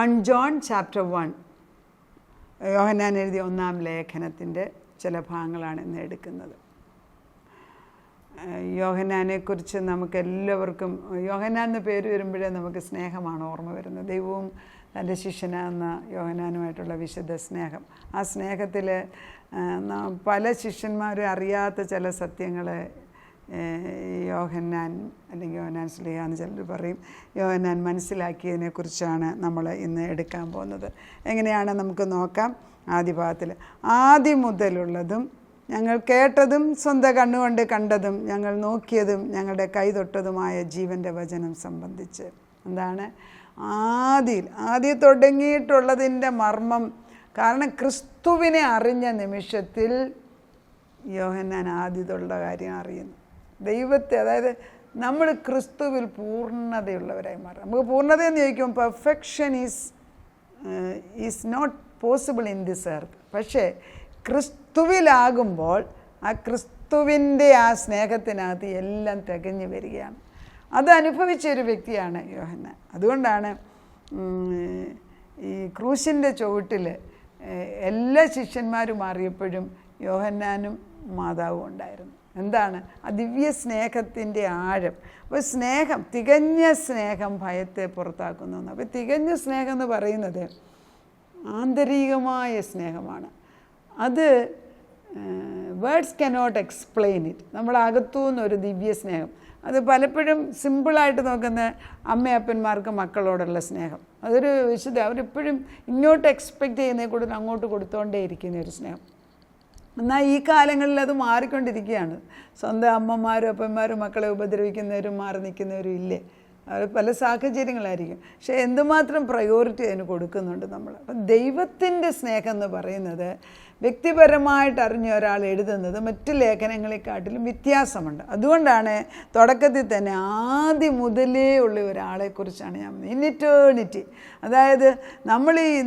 1 John chapter 1, യോഹന്നാൻ എഴുതിയ 1-ാം ലേഖനത്തിൻ്റെ ചില ഭാഗങ്ങളാണ് ഇന്ന് എടുക്കുന്നത്. യോഹന്നാനെക്കുറിച്ച് നമുക്കെല്ലാവർക്കും യോഹന്നാൻ എന്ന പേര് വരുമ്പോഴേ നമുക്ക് സ്നേഹമാണ് ഓർമ്മ വരുന്നത്. ദൈവവും തൻ്റെ ശിഷ്യനാകുന്ന യോഹന്നാനുമായിട്ടുള്ള വിശുദ്ധ സ്നേഹം. ആ സ്നേഹത്തിൽ പല ശിഷ്യന്മാരും അറിയാത്ത ചില സത്യങ്ങൾ യോഹന്നാൻ അല്ലെങ്കിൽ യോഹന്നാൻ ശ്ലീഹ എന്ന് ചിലർ പറയും, യോഹന്നാൻ മനസ്സിലാക്കിയതിനെക്കുറിച്ചാണ് നമ്മൾ ഇന്ന് എടുക്കാൻ പോകുന്നത്. എങ്ങനെയാണ് നമുക്ക് നോക്കാം. ആദ്യ ഭാഗത്തിൽ, ആദ്യം മുതലുള്ളതും ഞങ്ങൾ കേട്ടതും സ്വന്തം കണ്ണുകൊണ്ട് കണ്ടതും ഞങ്ങൾ നോക്കിയതും ഞങ്ങളുടെ കൈ തൊട്ടതുമായ ജീവൻ്റെ വചനം സംബന്ധിച്ച്. എന്താണ് ആദ്യം തുടങ്ങിയിട്ടുള്ളതിൻ്റെ മർമ്മം? കാരണം ക്രിസ്തുവിനെ അറിഞ്ഞ നിമിഷത്തിൽ യോഹന്നാൻ ആദ്യത്തുള്ള കാര്യം അറിയുന്നു. ദൈവത്തെ, അതായത് നമ്മൾ ക്രിസ്തുവിൽ പൂർണ്ണതയുള്ളവരായി മാറും. നമുക്ക് പൂർണ്ണതയെന്ന് ചോദിക്കുമ്പോൾ perfection is not possible in this earth. പക്ഷേ ക്രിസ്തുവിലാകുമ്പോൾ ആ ക്രിസ്തുവിൻ്റെ ആ സ്നേഹത്തിനകത്ത് എല്ലാം തികഞ്ഞു വരികയാണ്. അത് അനുഭവിച്ചൊരു വ്യക്തിയാണ് യോഹന്നാൻ. അതുകൊണ്ടാണ് ഈ ക്രൂശിൻ്റെ ചുവട്ടിൽ എല്ലാ ശിഷ്യന്മാരും മാറിയപ്പോഴും യോഹന്നാനും മാതാവും ഉണ്ടായിരുന്നു. എന്താണ് ആ ദിവ്യ സ്നേഹത്തിൻ്റെ ആഴം. അപ്പോൾ സ്നേഹം, തികഞ്ഞ സ്നേഹം ഭയത്തെ പുറത്താക്കുന്നു. അപ്പോൾ തികഞ്ഞ സ്നേഹം എന്ന് പറയുന്നത് ആന്തരികമായ സ്നേഹമാണ്. അത് വേർഡ്സ് കനോട്ട് എക്സ്പ്ലെയിൻ ഇറ്റ്. നമ്മുടെ അകത്തുനിന്നൊരു ദിവ്യ സ്നേഹം. അത് പലപ്പോഴും സിമ്പിളായിട്ട് നോക്കുന്ന അമ്മയപ്പന്മാർക്ക് മക്കളോടുള്ള സ്നേഹം, അതൊരു വിശുദ്ധ. അവരെപ്പോഴും ഇങ്ങോട്ട് എക്സ്പെക്റ്റ് ചെയ്യുന്നതിൽ കൂടുതൽ അങ്ങോട്ട് കൊടുത്തുകൊണ്ടേ ഇരിക്കുന്ന ഒരു സ്നേഹം. എന്നാൽ ഈ കാലങ്ങളിൽ അത് മാറിക്കൊണ്ടിരിക്കുകയാണ്. സ്വന്തം അമ്മമാരും അപ്പന്മാരും മക്കളെ ഉപദ്രവിക്കുന്നവരും മാറി നിൽക്കുന്നവരും ഇല്ലേ? അത് പല സാഹചര്യങ്ങളായിരിക്കും. പക്ഷേ എന്തുമാത്രം പ്രയോറിറ്റി അതിന് കൊടുക്കുന്നുണ്ട് നമ്മൾ. അപ്പം ദൈവത്തിൻ്റെ സ്നേഹം എന്ന് പറയുന്നത് വ്യക്തിപരമായിട്ട് അറിഞ്ഞ ഒരാൾ എഴുതുന്നത് മറ്റ് ലേഖനങ്ങളെക്കാട്ടിലും വ്യത്യാസമുണ്ട്. അതുകൊണ്ടാണ് തുടക്കത്തിൽ തന്നെ ആദ്യം മുതലേ ഉള്ള ഒരാളെക്കുറിച്ചാണ് ഞാൻ ഇൻ ഇറ്റേണിറ്റി. അതായത്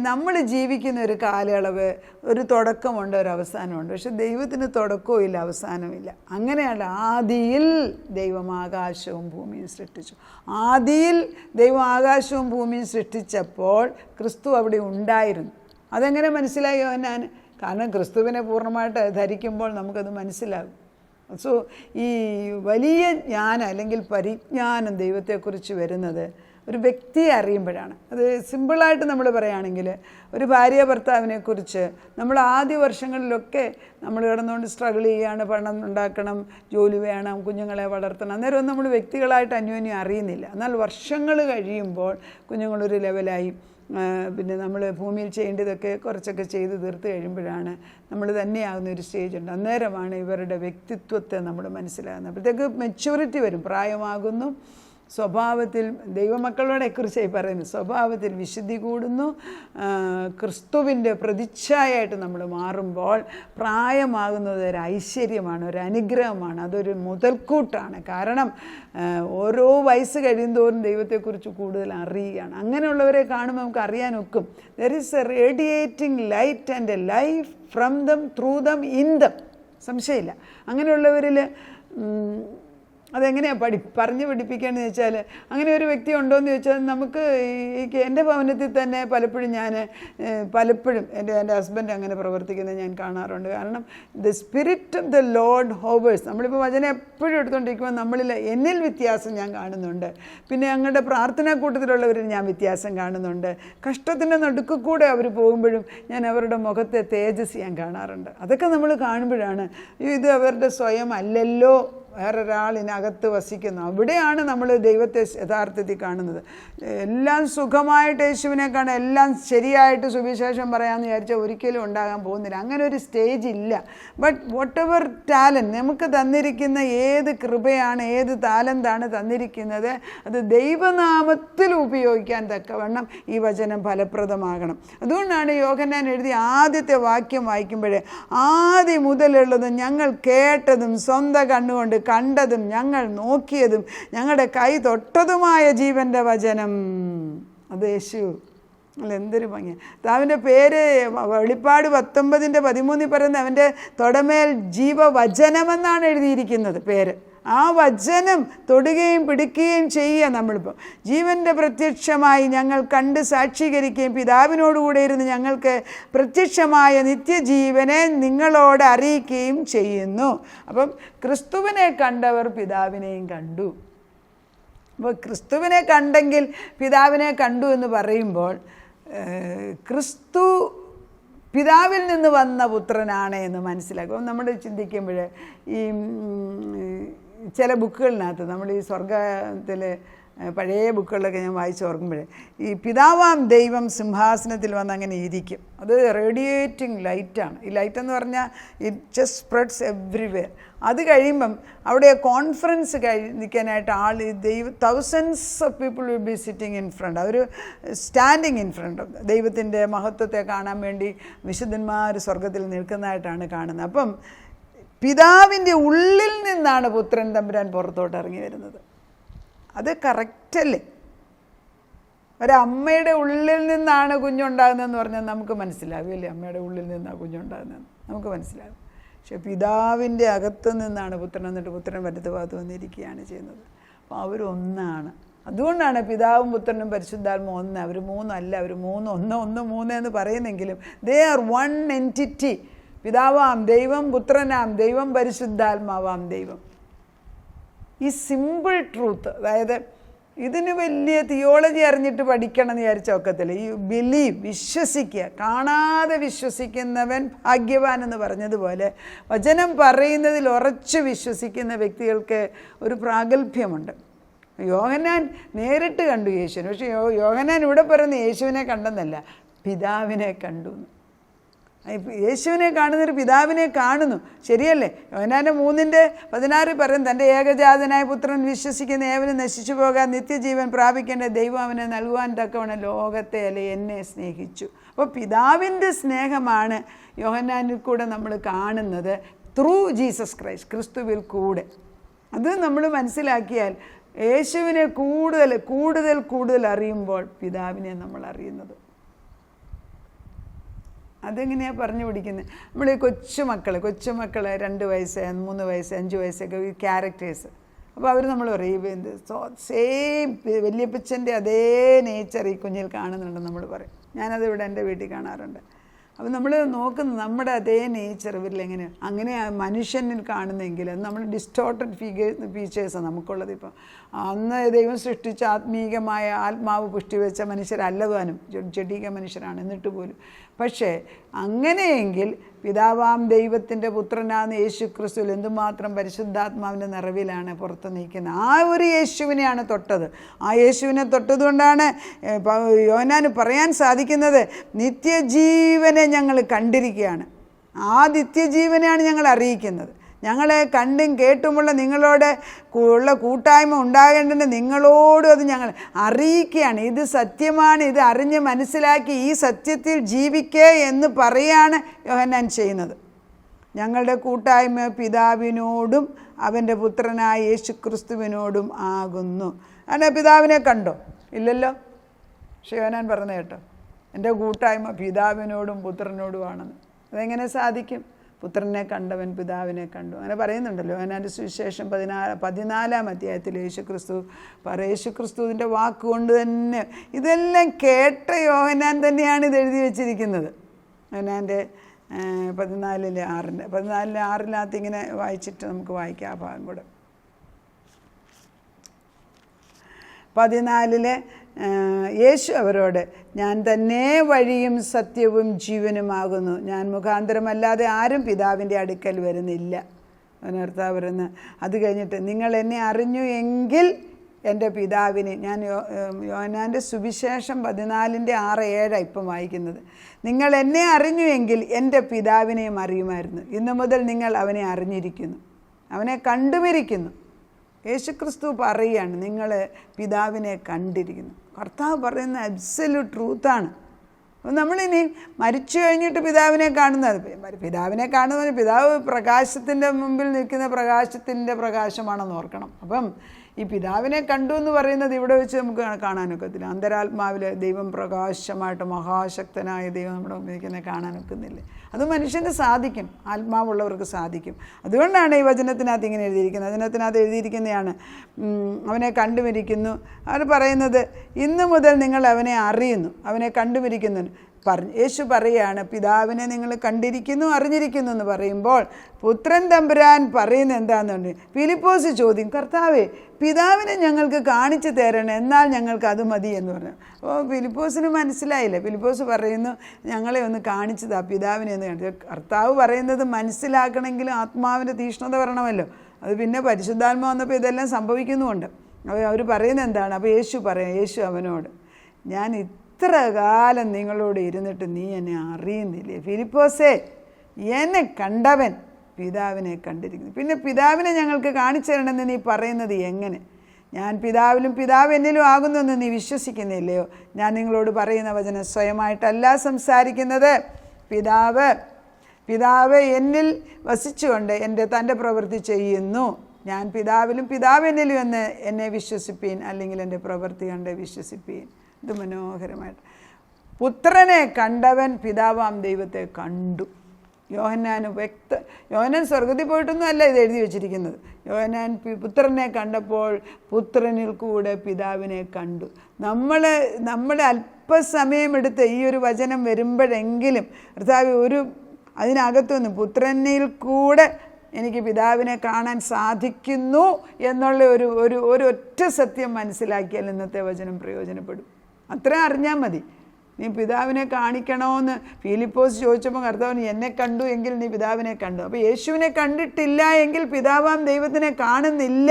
നമ്മൾ ജീവിക്കുന്ന ഒരു കാലയളവ്, ഒരു തുടക്കമുണ്ട്, ഒരു അവസാനമുണ്ട്. പക്ഷെ ദൈവത്തിന് തുടക്കവും ഇല്ല, അവസാനവും ഇല്ല. അങ്ങനെയല്ല. ആദിയിൽ ദൈവം ആകാശവും ഭൂമിയും സൃഷ്ടിച്ചു. ആദിയിൽ ദൈവം ആകാശവും ഭൂമിയും സൃഷ്ടിച്ചപ്പോൾ ക്രിസ്തു അവിടെ ഉണ്ടായിരുന്നു. അതെങ്ങനെ മനസ്സിലായി യോഹന്നാൻ? കാരണം ക്രിസ്തുവിനെ പൂർണ്ണമായിട്ട് ധരിക്കുമ്പോൾ നമുക്കത് മനസ്സിലാകും. സോ ഈ വലിയ ജ്ഞാനം അല്ലെങ്കിൽ പരിജ്ഞാനം ദൈവത്തെക്കുറിച്ച് വരുന്നത് ഒരു വ്യക്തിയെ അറിയുമ്പോഴാണ്. അത് സിമ്പിളായിട്ട് നമ്മൾ പറയുകയാണെങ്കിൽ, ഒരു ഭാര്യ ഭർത്താവിനെക്കുറിച്ച് നമ്മൾ ആദ്യ വർഷങ്ങളിലൊക്കെ നമ്മൾ കിടന്നുകൊണ്ട് സ്ട്രഗിൾ ചെയ്യുകയാണ്. പണം ഉണ്ടാക്കണം, ജോലി വേണം, കുഞ്ഞുങ്ങളെ വളർത്തണം. അന്നേരം നമ്മൾ വ്യക്തികളായിട്ട് അന്യോന്യം അറിയുന്നില്ല. എന്നാൽ വർഷങ്ങൾ കഴിയുമ്പോൾ കുഞ്ഞുങ്ങളൊരു ലെവലായി, പിന്നെ നമ്മൾ ഭൂമിയിൽ ചെയ്യേണ്ടതൊക്കെ കുറച്ചൊക്കെ ചെയ്ത് തീർത്ത് കഴിയുമ്പോഴാണ് നമ്മൾ തന്നെയാകുന്ന ഒരു സ്റ്റേജ് ഉണ്ട്. അന്നേരമാണ് ഇവരുടെ വ്യക്തിത്വത്തെ നമ്മൾ മനസ്സിലാകുന്നത്. അപ്പോഴത്തേക്ക് മെച്യൂരിറ്റി വരും, പ്രായമാകുന്നു, സ്വഭാവത്തിൽ ദൈവമക്കളോടെക്കുറിച്ചായി പറയുന്നു, സ്വഭാവത്തിൽ വിശുദ്ധി കൂടുന്നു, ക്രിസ്തുവിൻ്റെ പ്രതിച്ഛായായിട്ട് നമ്മൾ മാറുമ്പോൾ പ്രായമാകുന്നത് ഒരു ഐശ്വര്യമാണ്, ഒരു അനുഗ്രഹമാണ്, അതൊരു മുതൽക്കൂട്ടാണ്. കാരണം ഓരോ വയസ്സ് കഴിയുന്തോറും ദൈവത്തെക്കുറിച്ച് കൂടുതൽ അറിയുകയാണ്. അങ്ങനെയുള്ളവരെ കാണുമ്പോൾ നമുക്ക് അറിയാനൊക്കും. There is a radiating light and a life from them, through them, in them. സംശയമില്ല. അങ്ങനെയുള്ളവരിൽ അതെങ്ങനെയാണ് പറഞ്ഞ് പഠിപ്പിക്കുകയെന്ന് ചോദിച്ചാൽ, അങ്ങനെ ഒരു വ്യക്തി ഉണ്ടോ എന്ന് ചോദിച്ചാൽ, നമുക്ക് എൻ്റെ ഭവനത്തിൽ തന്നെ പലപ്പോഴും എൻ്റെ ഹസ്ബൻഡ് അങ്ങനെ പ്രവർത്തിക്കുന്നത് ഞാൻ കാണാറുണ്ട്. കാരണം the spirit of the Lord hovers. നമ്മളിപ്പോൾ വചനം എപ്പോഴും എടുത്തുകൊണ്ടിരിക്കുമ്പോൾ എന്നിൽ വ്യത്യാസം ഞാൻ കാണുന്നുണ്ട്. പിന്നെ ഞങ്ങളുടെ പ്രാർത്ഥനാ കൂട്ടത്തിലുള്ളവരിൽ ഞാൻ വ്യത്യാസം കാണുന്നുണ്ട്. കഷ്ടത്തിൻ്റെ നടുക്കിൽ കൂടെ അവർ പോകുമ്പോഴും ഞാൻ അവരുടെ മുഖത്തെ തേജസ് ഞാൻ കാണാറുണ്ട്. അതൊക്കെ നമ്മൾ കാണുമ്പോഴാണ് ഇത് അവരുടെ സ്വയം അല്ലല്ലോ, വേറൊരാളിനകത്ത് വസിക്കുന്നു. അവിടെയാണ് നമ്മൾ ദൈവത്തെ യഥാർത്ഥത്തിൽ കാണുന്നത്. എല്ലാം സുഖമായിട്ട് യേശുവിനെ കാണാൻ, എല്ലാം ശരിയായിട്ട് സുവിശേഷം പറയാമെന്ന് വിചാരിച്ചാൽ ഒരിക്കലും ഉണ്ടാകാൻ പോകുന്നില്ല. അങ്ങനെ ഒരു സ്റ്റേജ് ഇല്ല. ബട്ട് വാട്ട് എവർ ടാലൻറ്റ് നമുക്ക് തന്നിരിക്കുന്ന, ഏത് കൃപയാണ്, ഏത് ടാലൻ്റാണ് തന്നിരിക്കുന്നത്, അത് ദൈവനാമത്തിൽ ഉപയോഗിക്കാൻ തക്കവണ്ണം ഈ വചനം ഫലപ്രദമാകണം. അതുകൊണ്ടാണ് യോഹന്നാൻ എഴുതിയ ആദ്യത്തെ വാക്യം വായിക്കുമ്പോഴേ, ആദ്യം മുതലുള്ളതും ഞങ്ങൾ കേട്ടതും സ്വന്തം കണ്ണുകൊണ്ട് കണ്ടതും ഞങ്ങൾ നോക്കിയതും ഞങ്ങളുടെ കൈ തൊട്ടതുമായ ജീവൻ്റെ വചനം. അത് യേശു. അല്ല, എന്തൊരു ഭംഗി. അവൻ്റെ പേര് വെളിപ്പാട് 19:13 പറയുന്നത് അവൻ്റെ തൊടമേൽ ജീവവചനമെന്നാണ് എഴുതിയിരിക്കുന്നത് പേര്. ആ വചനം തൊടുകയും പിടിക്കുകയും ചെയ്യുക. നമ്മളിപ്പോൾ ജീവൻ്റെ പ്രത്യക്ഷമായി ഞങ്ങൾ കണ്ട് സാക്ഷീകരിക്കുകയും പിതാവിനോടുകൂടെ ഇരുന്ന് ഞങ്ങൾക്ക് പ്രത്യക്ഷമായ നിത്യജീവനെ നിങ്ങളോട് അറിയിക്കുകയും ചെയ്യുന്നു. അപ്പം ക്രിസ്തുവിനെ കണ്ടവർ പിതാവിനെയും കണ്ടു. അപ്പോൾ ക്രിസ്തുവിനെ കണ്ടെങ്കിൽ പിതാവിനെ കണ്ടു എന്ന് പറയുമ്പോൾ ക്രിസ്തു പിതാവിൽ നിന്ന് വന്ന പുത്രനാണ് എന്ന് മനസ്സിലാക്കും. അപ്പം നമ്മൾ ചിന്തിക്കുമ്പോൾ ഈ ചില ബുക്കുകളിനകത്ത് നമ്മൾ ഈ സ്വർഗത്തിൽ പഴയ ബുക്കുകളിലൊക്കെ ഞാൻ വായിച്ച് ഓർക്കുമ്പോഴേ ഈ പിതാവാം ദൈവം സിംഹാസനത്തിൽ വന്ന് അങ്ങനെ ഇരിക്കും. അത് റേഡിയേറ്റിംഗ് ലൈറ്റാണ്. ഈ ലൈറ്റ് എന്ന് പറഞ്ഞാൽ ഇറ്റ് ജസ്റ്റ് സ്പ്രെഡ്സ് എവ്രിവെയർ. അത് കഴിയുമ്പം അവിടെ കോൺഫറൻസ് നിൽക്കാനായിട്ട് thousands of people will be sitting in front. അവർ സ്റ്റാൻഡിങ് ഇൻ ഫ്രണ്ട് ഓഫ് ദൈവത്തിൻ്റെ മഹത്വത്തെ കാണാൻ വേണ്ടി വിശുദ്ധന്മാർ സ്വർഗത്തിൽ നിൽക്കുന്നതായിട്ടാണ് കാണുന്നത്. അപ്പം പിതാവിൻ്റെ ഉള്ളിൽ നിന്നാണ് പുത്രൻ തമ്പുരാൻ പുറത്തോട്ട് ഇറങ്ങി വരുന്നത്. അത് കറക്റ്റല്ലേ? ഒരമ്മയുടെ ഉള്ളിൽ നിന്നാണ് കുഞ്ഞുണ്ടാകുന്നതെന്ന് പറഞ്ഞാൽ നമുക്ക് മനസ്സിലാവില്ലേ? അമ്മയുടെ ഉള്ളിൽ നിന്നാണ് കുഞ്ഞുണ്ടാകുന്നതെന്ന് നമുക്ക് മനസ്സിലാകും. പക്ഷെ പിതാവിൻ്റെ അകത്തു നിന്നാണ് പുത്രൻ, എന്നിട്ട് പുത്രൻ വലത്ത് ഭാഗത്ത് വന്നിരിക്കുകയാണ് ചെയ്യുന്നത്. അപ്പോൾ അവരൊന്നാണ്. അതുകൊണ്ടാണ് പിതാവും പുത്രനും പരിശുദ്ധാത്മാവും ഒന്ന്. അവർ മൂന്നല്ല, അവർ ഒന്ന് എന്ന് പറയുന്നെങ്കിലും ദേ ആർ വൺ എൻറ്റിറ്റി. പിതാവാം ദൈവം, പുത്രനാം ദൈവം, പരിശുദ്ധാത്മാവാം ദൈവം. ഈ സിമ്പിൾ ട്രൂത്ത്, അതായത് ഇതിന് വലിയ തിയോളജി അറിഞ്ഞിട്ട് പഠിക്കണം എന്ന് വിചാരിച്ച ഒക്കത്തില്ല. ഈ ബിലീവ്, വിശ്വസിക്കുക. കാണാതെ വിശ്വസിക്കുന്നവൻ ഭാഗ്യവാൻ എന്ന് പറഞ്ഞതുപോലെ വചനം പറയുന്നതിൽ ഉറച്ചു വിശ്വസിക്കുന്ന വ്യക്തികൾക്ക് ഒരു പ്രാഗൽഭ്യമുണ്ട്. യോഹന്നാൻ നേരിട്ട് കണ്ടു യേശുവിനെ. പക്ഷേ യോഹന്നാൻ ഇവിടെ പറയുന്ന യേശുവിനെ കണ്ടെന്നല്ല, പിതാവിനെ കണ്ടു. യേശുവിനെ കാണുന്നൊരു പിതാവിനെ കാണുന്നു. ശരിയല്ലേ? യോഹന്നാൻ 3:16 പറയും, തൻ്റെ ഏകജാതനായ പുത്രൻ വിശ്വസിക്കുന്ന ഏവനും നശിച്ചു പോകാൻ നിത്യജീവൻ പ്രാപിക്കേണ്ട ദൈവം അവനെ നൽകുവാൻ തക്കവണ്ണം ലോകത്തെ അല്ലെ എന്നെ സ്നേഹിച്ചു. അപ്പോൾ പിതാവിൻ്റെ സ്നേഹമാണ് യോഹന്നാനിൽ കൂടെ നമ്മൾ കാണുന്നത്, ത്രൂ ജീസസ് ക്രൈസ്റ്റ്, ക്രിസ്തുവിൽ കൂടെ. അത് നമ്മൾ മനസ്സിലാക്കിയാൽ യേശുവിനെ കൂടുതൽ അറിയുമ്പോൾ പിതാവിനെ നമ്മൾ അറിയുന്നത്. അതെങ്ങനെയാണ് പറഞ്ഞു പിടിക്കുന്നത്? നമ്മൾ ഈ കൊച്ചുമക്കൾ 2 വയസ്സ് 3 വയസ്സ് 5 വയസ്സൊക്കെ ഈ ക്യാരക്ടേഴ്സ്. അപ്പോൾ അവർ നമ്മൾ പറയും സെയിം വല്യപ്പച്ചൻ്റെ അതേ നേച്ചർ ഈ കുഞ്ഞിൽ കാണുന്നുണ്ടെന്ന് നമ്മൾ പറയും. ഞാനത് ഇവിടെ എൻ്റെ വീട്ടിൽ കാണാറുണ്ട്. അപ്പം നമ്മൾ നോക്കുന്നത് നമ്മുടെ അതേ നേച്ചർ ഇവരിലെങ്ങനെ അങ്ങനെ മനുഷ്യനിൽ കാണുന്നെങ്കിൽ അത് നമ്മൾ ഡിസ്റ്റോർട്ടഡ് ഫീച്ചേഴ്സാണ് നമുക്കുള്ളത്. ഇപ്പം അന്ന് ദൈവം സൃഷ്ടിച്ച ആത്മീകമായ ആത്മാവ് പുഷ്ടിവെച്ച മനുഷ്യരല്ലതാനും ജഡിക മനുഷ്യരാണ് എന്നിട്ട് പോലും. പക്ഷേ അങ്ങനെയെങ്കിൽ പിതാവാം ദൈവത്തിൻ്റെ പുത്രനാണ് യേശു ക്രിസ്തുവിൽ എന്തുമാത്രം പരിശുദ്ധാത്മാവിൻ്റെ നിറവിലാണ് പുറത്ത് നിൽക്കുന്നത്. ആ ഒരു യേശുവിനെയാണ് തൊട്ടത്. ആ യേശുവിനെ തൊട്ടതുകൊണ്ടാണ് യോഹന്നാന് പറയാൻ സാധിക്കുന്നത്, നിത്യജീവനെ ഞങ്ങൾ കണ്ടിരിക്കുകയാണ്. ആ നിത്യജീവനെയാണ് ഞങ്ങൾ അറിയിക്കുന്നത്. ഞങ്ങളെ കണ്ടും കേട്ടുമുള്ള നിങ്ങളോട് ഉള്ള കൂട്ടായ്മ ഉണ്ടാകേണ്ടത് നിങ്ങളോടും അത് ഞങ്ങൾ അറിയിക്കുകയാണ്. ഇത് സത്യമാണ്, ഇത് അറിഞ്ഞ് മനസ്സിലാക്കി ഈ സത്യത്തിൽ ജീവിക്കുക എന്ന് പറയാണ് യോഹന്നാൻ ചെയ്യുന്നത്. ഞങ്ങളുടെ കൂട്ടായ്മ പിതാവിനോടും അവൻ്റെ പുത്രനായ യേശു ക്രിസ്തുവിനോടും ആകുന്നു. അങ്ങനെ പിതാവിനെ കണ്ടോ? ഇല്ലല്ലോ. പക്ഷേ യോഹന്നാൻ പറഞ്ഞു കേട്ടോ, എൻ്റെ കൂട്ടായ്മ പിതാവിനോടും പുത്രനോടുമാണെന്ന്. അതെങ്ങനെ സാധിക്കും? പുത്രനെ കണ്ടവൻ പിതാവിനെ കണ്ടു. അങ്ങനെ പറയുന്നുണ്ടല്ലോ യോഹന്നാൻ്റെ സുവിശേഷം 14-ാം അധ്യായത്തിൽ യേശു ക്രിസ്തുവിൻ്റെ വാക്കുകൊണ്ട് തന്നെ ഇതെല്ലാം കേട്ട യോഹന്നാൻ തന്നെയാണ് ഇത് എഴുതി വച്ചിരിക്കുന്നത്. യോഹന്നാൻ്റെ 14:6 ഇങ്ങനെ വായിച്ചിട്ട് നമുക്ക് വായിക്കാം ആ ഭാഗം കൂടെ. 14 യേശു അവരോട്, ഞാൻ തന്നെ വഴിയും സത്യവും ജീവനുമാകുന്നു. ഞാൻ മുഖാന്തരമല്ലാതെ ആരും പിതാവിൻ്റെ അടുക്കൽ വരുന്നില്ല. കർത്താവ് പറയുന്ന അത് കഴിഞ്ഞിട്ട്, നിങ്ങൾ എന്നെ അറിഞ്ഞു എങ്കിൽ എൻ്റെ പിതാവിനെ, ഞാൻ യോഹന്നാൻ്റെ സുവിശേഷം 14:6-7 ഇപ്പം വായിക്കുന്നത്. നിങ്ങൾ എന്നെ അറിഞ്ഞു എങ്കിൽ എൻ്റെ പിതാവിനെയും അറിയുമായിരുന്നു. ഇന്നു മുതൽ നിങ്ങൾ അവനെ അറിഞ്ഞിരിക്കുന്നു, അവനെ കണ്ടുമിരിക്കുന്നു. യേശുക്രിസ്തു പറയുകയാണ്, നിങ്ങൾ പിതാവിനെ കണ്ടിരിക്കുന്നു. കർത്താവ് പറയുന്ന അബ്സല്യൂട്ട് ട്രൂത്താണ്. നമ്മളിനി മരിച്ചു കഴിഞ്ഞിട്ട് പിതാവിനെ കാണുന്നത്, പിതാവിനെ കാണുന്നത് പിതാവ് പ്രകാശത്തിൻ്റെ മുമ്പിൽ നിൽക്കുന്ന പ്രകാശത്തിൻ്റെ പ്രകാശമാണെന്ന് ഓർക്കണം. അപ്പം ഈ പിതാവിനെ കണ്ടു എന്ന് പറയുന്നത് ഇവിടെ വെച്ച് നമുക്ക് കാണാനൊക്കത്തില്ല. അന്തരാത്മാവിൽ ദൈവം പ്രകാശമായിട്ട് മഹാശക്തനായ ദൈവം നമ്മുടെ മുമ്പിൽ കാണാനൊക്കുന്നില്ലേ? അത് മനുഷ്യന് സാധിക്കും, ആത്മാവുള്ളവർക്ക് സാധിക്കും. അതുകൊണ്ടാണ് ഈ വചനത്തിനകത്ത് ഇങ്ങനെ എഴുതിയിരിക്കുന്നത്. വചനത്തിനകത്ത് എഴുതിയിരിക്കുന്നതാണ്, അവനെ കണ്ടുമിരിക്കുന്നു. അവർ പറയുന്നത് ഇന്നു മുതൽ നിങ്ങൾ അവനെ അറിയുന്നു, അവനെ കണ്ടുമിരിക്കുന്നു. യേശു പറയുകയാണ്, പിതാവിനെ നിങ്ങൾ കണ്ടിരിക്കുന്നു അറിഞ്ഞിരിക്കുന്നു എന്ന് പറയുമ്പോൾ പുത്രൻ തമ്പുരാൻ പറയുന്നത് എന്താണെന്നുണ്ട്. ഫിലിപ്പോസ് ചോദ്യം, കർത്താവേ പിതാവിനെ ഞങ്ങൾക്ക് കാണിച്ചു തരണം, എന്നാൽ ഞങ്ങൾക്ക് അത് മതി എന്ന് പറഞ്ഞു. അപ്പോൾ ഫിലിപ്പോസിന് മനസ്സിലായില്ല. ഫിലിപ്പോസ് പറയുന്നു, ഞങ്ങളെ ഒന്ന് കാണിച്ചതാ പിതാവിനെ ഒന്ന് കാണിച്ചു. കർത്താവ് പറയുന്നത് മനസ്സിലാക്കണമെങ്കിലും ആത്മാവിൻ്റെ തീഷ്ണത വരണമല്ലോ. അത് പിന്നെ പരിശുദ്ധാത്മാ വന്നപ്പോൾ ഇതെല്ലാം സംഭവിക്കുന്നുമുണ്ട്. അവർ പറയുന്നത് എന്താണ്? അപ്പോൾ യേശു അവനോട്, ഞാൻ ഇത്ര കാലം നിങ്ങളോട് ഇരുന്നിട്ട് നീ എന്നെ അറിയുന്നില്ലേ? ഫിലിപ്പോസേ, എന്നെ കണ്ടവൻ പിതാവിനെ കണ്ടിരിക്കുന്നു. പിന്നെ പിതാവിനെ ഞങ്ങൾക്ക് കാണിച്ചു തരണമെന്ന് നീ പറയുന്നത് എങ്ങനെ? ഞാൻ പിതാവിലും പിതാവ് എന്നിലും ആകുന്നുവെന്ന് നീ വിശ്വസിക്കുന്നില്ലയോ? ഞാൻ നിങ്ങളോട് പറയുന്ന വചനം സ്വയമായിട്ടല്ല സംസാരിക്കുന്നത്. പിതാവ് എന്നിൽ വസിച്ചുകൊണ്ട് തൻ്റെ പ്രവൃത്തി ചെയ്യുന്നു. ഞാൻ പിതാവിലും പിതാവ് എന്നിലും എന്നെ വിശ്വസിപ്പീൻ, അല്ലെങ്കിൽ എൻ്റെ പ്രവൃത്തി കണ്ട് വിശ്വസിപ്പീൻ. ഇത് മനോഹരമായിട്ട്, പുത്രനെ കണ്ടവൻ പിതാവാം ദൈവത്തെ കണ്ടു. യോഹന്നാൻ സ്വർഗത്തിൽ പോയിട്ടൊന്നും അല്ല ഇത് എഴുതി വെച്ചിരിക്കുന്നത്. യോഹന്നാൻ പുത്രനെ കണ്ടപ്പോൾ പുത്രനിൽ കൂടെ പിതാവിനെ കണ്ടു. നമ്മുടെ അല്പസമയമെടുത്ത് ഈ ഒരു വചനം വരുമ്പോഴെങ്കിലും കർത്താവ് അതിനകത്തുനിന്ന് പുത്രനിൽ കൂടെ എനിക്ക് പിതാവിനെ കാണാൻ സാധിക്കുന്നു എന്നുള്ള ഒരു ഒറ്റ സത്യം മനസ്സിലാക്കിയാൽ ഇന്നത്തെ വചനം പ്രയോജനപ്പെടും. അത്ര അറിഞ്ഞാൽ മതി. നീ പിതാവിനെ കാണിക്കണമെന്ന് ഫിലിപ്പോസ് ചോദിച്ചപ്പോൾ കർത്താവ് എന്നെ കണ്ടു എങ്കിൽ നീ പിതാവിനെ കണ്ടു. അപ്പോൾ യേശുവിനെ കണ്ടിട്ടില്ല എങ്കിൽ പിതാവാം ദൈവത്തിനെ കാണുന്നില്ല.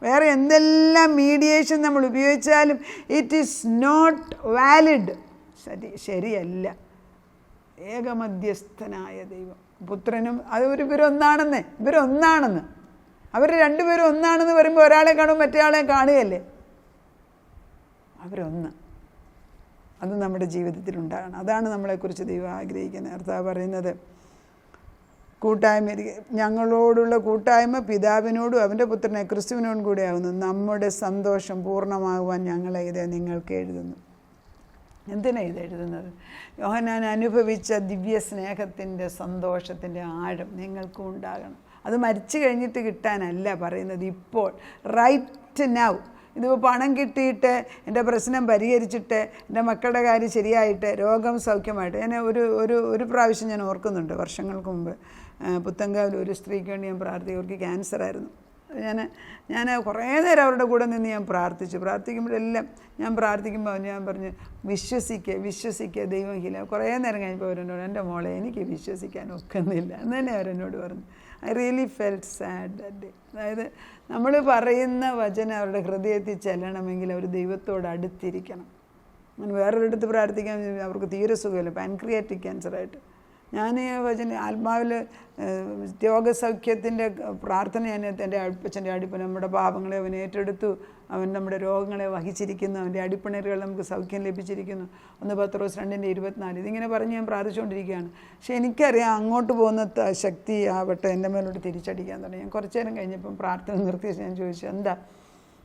വേറെ എന്തെല്ലാം മീഡിയേഷൻ നമ്മൾ ഉപയോഗിച്ചാലും ഇറ്റ് ഈസ് നോട്ട് വാലിഡ്, ശരിയല്ല. ഏകമധ്യസ്ഥനായ ദൈവം പുത്രനും ഇവരൊന്നാണെന്ന് അവർ രണ്ടുപേരും ഒന്നാണെന്ന് പറയുമ്പോൾ ഒരാളെ കാണും മറ്റേയാളെ കാണുകയല്ലേ? അവരൊന്ന്. അത് നമ്മുടെ ജീവിതത്തിൽ ഉണ്ടാകണം. അതാണ് നമ്മളെക്കുറിച്ച് ദൈവം ആഗ്രഹിക്കുന്നത്. കർത്താവ് പറയുന്നത്, കൂട്ടായ്മ, ഞങ്ങളോടുള്ള കൂട്ടായ്മ പിതാവിനോടും അവൻ്റെ പുത്രനെ ക്രിസ്തുവിനോടും കൂടെ ആകുന്നു. നമ്മുടെ സന്തോഷം പൂർണ്ണമാകുവാൻ ഞങ്ങളെ ഇത് നിങ്ങൾക്ക് എഴുതുന്നു. എന്തിനാണ് ഇത് എഴുതുന്നത്? യോഹന്നാൻ അനുഭവിച്ച ദിവ്യ സ്നേഹത്തിൻ്റെ സന്തോഷത്തിൻ്റെ ആഴം നിങ്ങൾക്കും ഉണ്ടാകണം. അത് മരിച്ചു കഴിഞ്ഞിട്ട് കിട്ടാനല്ല പറയുന്നത്, ഇപ്പോൾ റൈറ്റ് നൗ. ഇതിപ്പോൾ പണം കിട്ടിയിട്ട് എൻ്റെ പ്രശ്നം പരിഹരിച്ചിട്ട് എൻ്റെ മക്കളുടെ കാര്യം ശരിയായിട്ട് രോഗം സൗഖ്യമായിട്ട് ഒരു പ്രാവശ്യം ഞാൻ ഓർക്കുന്നുണ്ട്. വർഷങ്ങൾക്ക് മുമ്പ് പുത്തങ്കാവിൽ ഒരു സ്ത്രീക്ക് വേണ്ടി ഞാൻ പ്രാർത്ഥിക്കും. അവർക്ക് ക്യാൻസറായിരുന്നു. ഞാൻ കുറേ നേരം അവരുടെ കൂടെ നിന്ന് ഞാൻ പ്രാർത്ഥിക്കുമ്പോഴെല്ലാം ഞാൻ പ്രാർത്ഥിക്കുമ്പോൾ ഞാൻ പറഞ്ഞു, വിശ്വസിക്കുക ദൈവം ഹീല. കുറേ നേരം കഴിഞ്ഞപ്പോൾ അവരെന്നോട്, എൻ്റെ മോളെ എനിക്ക് വിശ്വസിക്കാൻ ഒക്കുന്നില്ല എന്ന് തന്നെ അവരെന്നോട് പറഞ്ഞു. I really felt sad that day. അതായത് നമ്മൾ പറയുന്ന വചനം അവരുടെ ഹൃദയത്തിൽ ചെല്ലണമെങ്കിൽ അവർ ദൈവത്തോട് അടുത്തിരിക്കണം. ഞാൻ വേറൊരിടത്ത് പ്രാർത്ഥിക്കാൻ അവർക്ക് തീരെ സുഖമില്ല, പാൻക്രിയാറ്റിക് ക്യാൻസറായിട്ട്. ഞാൻ ആത്മാവിൽ രോഗസൗഖ്യത്തിൻ്റെ പ്രാർത്ഥന ഞാൻ എൻ്റെ അപ്പച്ചൻ്റെ അടിപ്പണ നമ്മുടെ പാപങ്ങളെ അവൻ ഏറ്റെടുത്തു, അവൻ നമ്മുടെ രോഗങ്ങളെ വഹിച്ചിരിക്കുന്നു, അവൻ്റെ അടിപ്പിണരുകൾ നമുക്ക് സൗഖ്യം ലഭിച്ചിരിക്കുന്നു. 1 പത്രോസ് 2:24 ഇതിങ്ങനെ പറഞ്ഞ് ഞാൻ പ്രാർത്ഥിച്ചുകൊണ്ടിരിക്കുകയാണ്. പക്ഷെ എനിക്കറിയാം അങ്ങോട്ട് പോകുന്ന ശക്തി ആവട്ടെ എൻ്റെ മേലോട്ട് തിരിച്ചടിക്കാൻ തുടങ്ങി. ഞാൻ കുറച്ചു നേരം കഴിഞ്ഞപ്പം പ്രാർത്ഥന നിർത്തി ഞാൻ ചോദിച്ചു, എന്താ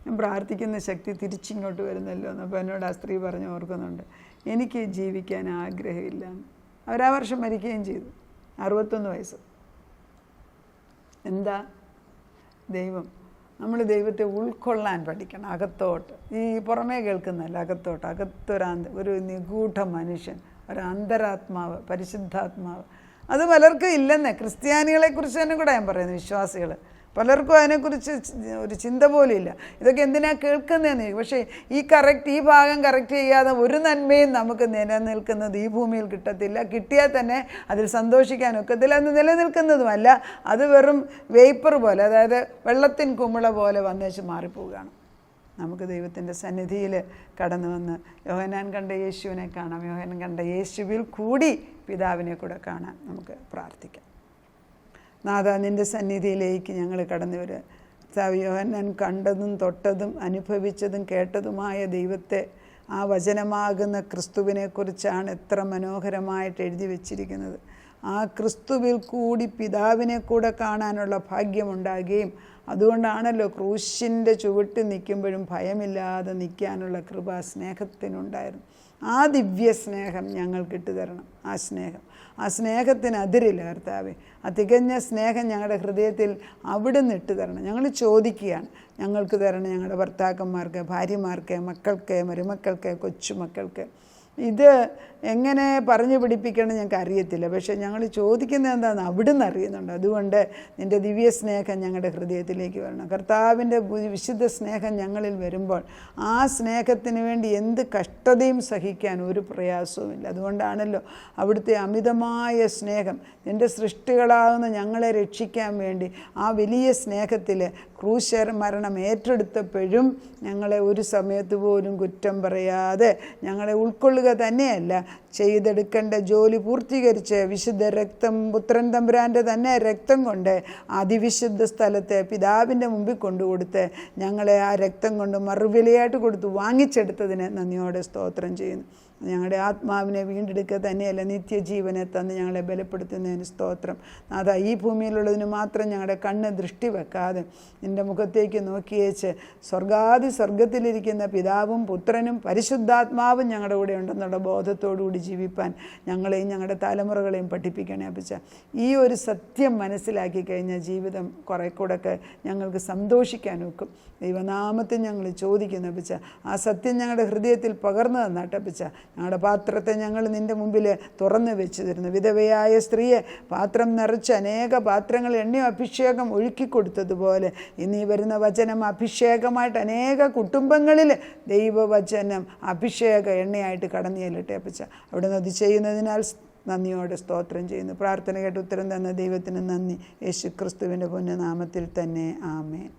ഞാൻ പ്രാർത്ഥിക്കുന്ന ശക്തി തിരിച്ചിങ്ങോട്ട് വരുന്നല്ലോ എന്ന്. അപ്പോൾ എന്നോട് ആ സ്ത്രീ പറഞ്ഞ് ഓർക്കുന്നുണ്ട്, എനിക്ക് ജീവിക്കാൻ ആഗ്രഹമില്ല. അവരാ വർഷം മരിക്കുകയും ചെയ്തു, 61 വയസ്സ്. എന്താ ദൈവം? നമ്മൾ ദൈവത്തെ ഉൾക്കൊള്ളാൻ പഠിക്കണം. അകത്തോട്ട്, ഈ പുറമേ കേൾക്കുന്നതല്ല, അകത്തൊരു നിഗൂഢ മനുഷ്യൻ, ഒരു അന്തരാത്മാവ്, പരിശുദ്ധാത്മാവ്. അത് പലർക്കും ഇല്ലെന്നേ. ക്രിസ്ത്യാനികളെക്കുറിച്ച് തന്നെ കൂടെ ഞാൻ പറയുന്നത്, വിശ്വാസികൾ പലർക്കും അതിനെക്കുറിച്ച് ഒരു ചിന്ത പോലും ഇല്ല. ഇതൊക്കെ എന്തിനാണ് കേൾക്കുന്നതെന്ന്. പക്ഷേ ഈ ഭാഗം കറക്റ്റ് ചെയ്യാതെ ഒരു നന്മയും നമുക്ക് നിലനിൽക്കുന്നത് ഈ ഭൂമിയിൽ കിട്ടത്തില്ല. കിട്ടിയാൽ തന്നെ അതിൽ സന്തോഷിക്കാൻ ഒക്കത്തില്ല, അത് നിലനിൽക്കുന്നതുമല്ല. അത് വെറും വേപ്പർ പോലെ, അതായത് വെള്ളത്തിൻ കുമിള പോലെ വന്നേച്ച് മാറിപ്പോവുകയാണ്. നമുക്ക് ദൈവത്തിൻ്റെ സന്നിധിയിൽ കടന്നു വന്ന് യോഹന്നാൻ കണ്ട യേശുവിനെ കാണാം. യോഹന്നാൻ കണ്ട യേശുവിൽ കൂടി പിതാവിനെ കൂടെ കാണാൻ നമുക്ക് പ്രാർത്ഥിക്കാം. നാഥ, നിൻ്റെ സന്നിധിയിലേക്ക് ഞങ്ങൾ കടന്നു വരിക. യോഹന്നാൻ കണ്ടതും തൊട്ടതും അനുഭവിച്ചതും കേട്ടതുമായ ദൈവത്തെ, ആ വചനമാകുന്ന ക്രിസ്തുവിനെക്കുറിച്ചാണ് എത്ര മനോഹരമായിട്ട് എഴുതി വച്ചിരിക്കുന്നത്. ആ ക്രിസ്തുവിൽ കൂടി പിതാവിനെ കൂടെ കാണാനുള്ള ഭാഗ്യമുണ്ടാകുകയും അതുകൊണ്ടാണല്ലോ ക്രൂശിൻ്റെ ചുവട്ടിൽ നിൽക്കുമ്പോഴും ഭയമില്ലാതെ നിൽക്കാനുള്ള കൃപ സ്നേഹത്തിനുണ്ടായിരുന്നു. ആ ദിവ്യ സ്നേഹം ഞങ്ങൾക്കിട്ട് തരണം. ആ സ്നേഹത്തിന് അതിരില്ല കർത്താവേ. ആ തികഞ്ഞ സ്നേഹം ഞങ്ങളുടെ ഹൃദയത്തിൽ അവിടുന്ന് ഇട്ട് തരണം. ഞങ്ങൾ ചോദിക്കുകയാണ്, ഞങ്ങൾക്ക് തരണം. ഞങ്ങളുടെ ഭർത്താക്കന്മാർക്ക്, ഭാര്യമാർക്ക്, മക്കൾക്ക്, മരുമക്കൾക്ക്, കൊച്ചുമക്കൾക്ക്. ഇത് എങ്ങനെ പറഞ്ഞു പിടിപ്പിക്കണം ഞങ്ങൾക്ക് അറിയത്തില്ല. പക്ഷേ ഞങ്ങൾ ചോദിക്കുന്നത് എന്താണെന്ന് അവിടുന്ന് അറിയുന്നുണ്ട്. അതുകൊണ്ട് നിൻ്റെ ദിവ്യ സ്നേഹം ഞങ്ങളുടെ ഹൃദയത്തിലേക്ക് വരണം. കർത്താവിൻ്റെ വിശുദ്ധ സ്നേഹം ഞങ്ങളിൽ വരുമ്പോൾ ആ സ്നേഹത്തിന് വേണ്ടി എന്ത് കഷ്ടതയും സഹിക്കാൻ ഒരു പ്രയാസവുമില്ല. അതുകൊണ്ടാണല്ലോ അവിടുത്തെ അമിതമായ സ്നേഹം നിൻ്റെ സൃഷ്ടികളാകുന്ന ഞങ്ങളെ രക്ഷിക്കാൻ വേണ്ടി ആ വലിയ സ്നേഹത്തിൽ ക്രൂശ മരണം ഏറ്റെടുത്തപ്പോഴും ഞങ്ങളെ ഒരു സമയത്ത് പോലും കുറ്റം പറയാതെ ഞങ്ങളെ ഉൾക്കൊള്ളുക തന്നെയല്ല, ചെയ്തെടുക്കേണ്ട ജോലി പൂർത്തീകരിച്ച് വിശുദ്ധ രക്തം, പുത്രൻ തമ്പുരാൻ്റെ തന്നെ രക്തം കൊണ്ട് അതിവിശുദ്ധ സ്ഥലത്തെ പിതാവിൻ്റെ മുമ്പിൽ കൊണ്ടുകൊടുത്ത് ഞങ്ങളെ ആ രക്തം കൊണ്ട് മറുവിലയായിട്ട് കൊടുത്ത് വാങ്ങിച്ചെടുത്തതിന് നന്ദിയോടെ സ്തോത്രം ചെയ്യുന്നു. ഞങ്ങളുടെ ആത്മാവിനെ വീണ്ടെടുക്കുക തന്നെയല്ല, നിത്യജീവനെ തന്ന് ഞങ്ങളെ ബലപ്പെടുത്തുന്നതിന് സ്തോത്രം. നാഥാ, ഈ ഭൂമിയിലുള്ളതിന് മാത്രം ഞങ്ങളുടെ കണ്ണ് ദൃഷ്ടി വെക്കാതെ നിൻ്റെ മുഖത്തേക്ക് നോക്കിയേച്ച് സ്വർഗത്തിലിരിക്കുന്ന പിതാവും പുത്രനും പരിശുദ്ധാത്മാവും ഞങ്ങളുടെ കൂടെ ഉണ്ടെന്നുള്ള ബോധത്തോടുകൂടി ജീവിപ്പാൻ ഞങ്ങളെയും ഞങ്ങളുടെ തലമുറകളെയും പഠിപ്പിക്കണേ അപ്പച്ച. ഈ ഒരു സത്യം മനസ്സിലാക്കി കഴിഞ്ഞാൽ ജീവിതം കുറെ കൂടെയൊക്കെ ഞങ്ങൾക്ക് സന്തോഷിക്കാൻ ഒക്കും. ദൈവനാമത്തിൽ ഞങ്ങൾ ചോദിക്കുന്നു അപ്പച്ച, ആ സത്യം ഞങ്ങളുടെ ഹൃദയത്തിൽ പകർന്നു തന്നാട്ടപ്പച്ച. ഞങ്ങളുടെ പാത്രത്തെ ഞങ്ങൾ നിൻ്റെ മുമ്പിൽ തുറന്നു വെച്ച് തരുന്നു. വിധവയായ സ്ത്രീയെ പാത്രം നിറച്ച് അനേക പാത്രങ്ങൾ എണ്ണയും അഭിഷേകം ഒഴുക്കി കൊടുത്തതുപോലെ ഇന്ന് ഈ വരുന്ന വചനം അഭിഷേകമായിട്ട് അനേക കുടുംബങ്ങളിൽ ദൈവവചനം അഭിഷേക എണ്ണയായിട്ട് കടന്നു ചെല്ലട്ടെ അപ്പച്ച. അവിടുന്ന് അത് ചെയ്യുന്നതിനാൽ നന്ദിയോടെ സ്തോത്രം ചെയ്യുന്നു. പ്രാർത്ഥന കേട്ട് ഉത്തരം തന്ന ദൈവത്തിന് നന്ദി. യേശു ക്രിസ്തുവിൻ്റെ പുണ്യനാമത്തിൽ തന്നെ ആമേൻ.